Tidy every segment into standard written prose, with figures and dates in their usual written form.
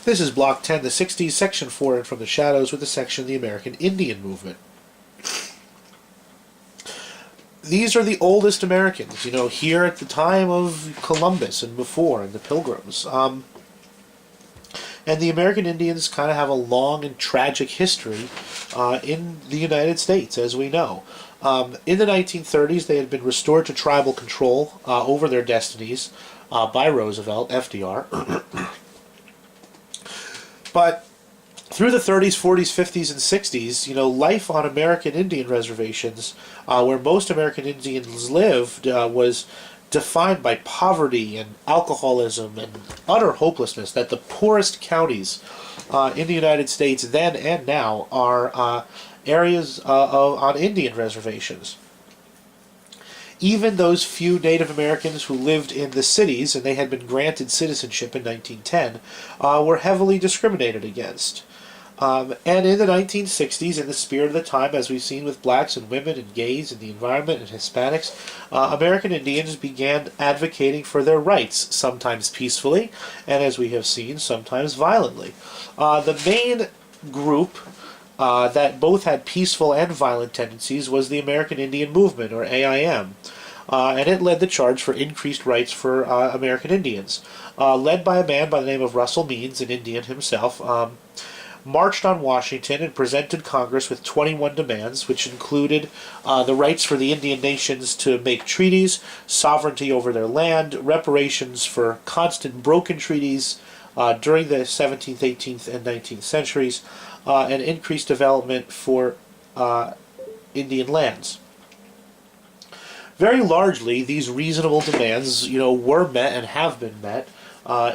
This is Block 10, the 60s, Section 4, and From the Shadows, with the section The American Indian Movement. These are the oldest Americans, here at the time of Columbus and before, and the Pilgrims. And the American Indians kind of have a long and tragic history in the United States, as we know. In the 1930s, they had been restored to tribal control over their destinies by Roosevelt, FDR. But through the 30s, 40s, 50s, and 60s, life on American Indian reservations, where most American Indians lived, was defined by poverty and alcoholism and utter hopelessness, that the poorest counties in the United States then and now are areas on Indian reservations. Even those few Native Americans who lived in the cities, and they had been granted citizenship in 1910, were heavily discriminated against. And in the 1960s, in the spirit of the time, as we've seen with blacks and women and gays and the environment and Hispanics, American Indians began advocating for their rights, sometimes peacefully, and as we have seen, sometimes violently. The main group that both had peaceful and violent tendencies was the American Indian Movement, or AIM. And it led the charge for increased rights for American Indians. Led by a man by the name of Russell Means, an Indian himself, marched on Washington and presented Congress with 21 demands, which included the rights for the Indian nations to make treaties, sovereignty over their land, reparations for constant broken treaties during the 17th, 18th, and 19th centuries, and increased development for Indian lands. Very largely, these reasonable demands, were met and have been met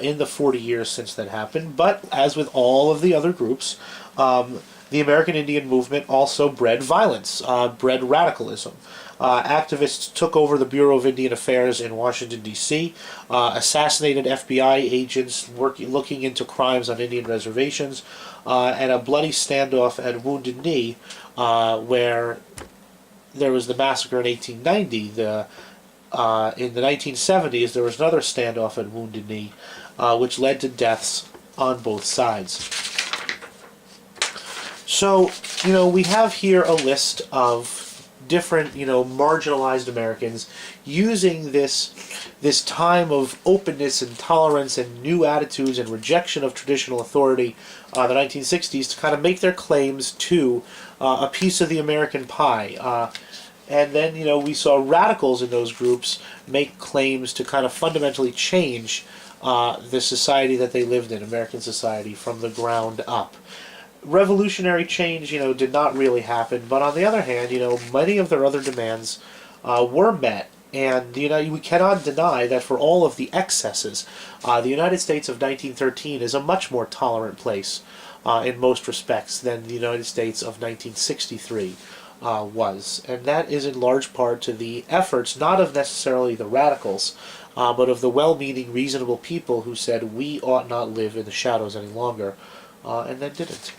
in the 40 years since that happened. But as with all of the other groups, the American Indian Movement also bred violence, bred radicalism. Activists took over the Bureau of Indian Affairs in Washington, D.C., assassinated FBI agents looking into crimes on Indian reservations, and a bloody standoff at Wounded Knee, where there was the massacre in 1890. In the 1970s, there was another standoff at Wounded Knee, which led to deaths on both sides. So, we have here a list of different, marginalized Americans using this time of openness and tolerance and new attitudes and rejection of traditional authority, the 1960s, to kind of make their claims to a piece of the American pie. And then, we saw radicals in those groups make claims to kind of fundamentally change the society that they lived in, American society, from the ground up. Revolutionary change, did not really happen, but on the other hand, many of their other demands were met, and we cannot deny that for all of the excesses, the United States of 1913 is a much more tolerant place in most respects than the United States of 1963 was, and that is in large part to the efforts not of necessarily the radicals, but of the well-meaning, reasonable people who said we ought not live in the shadows any longer, and then didn't.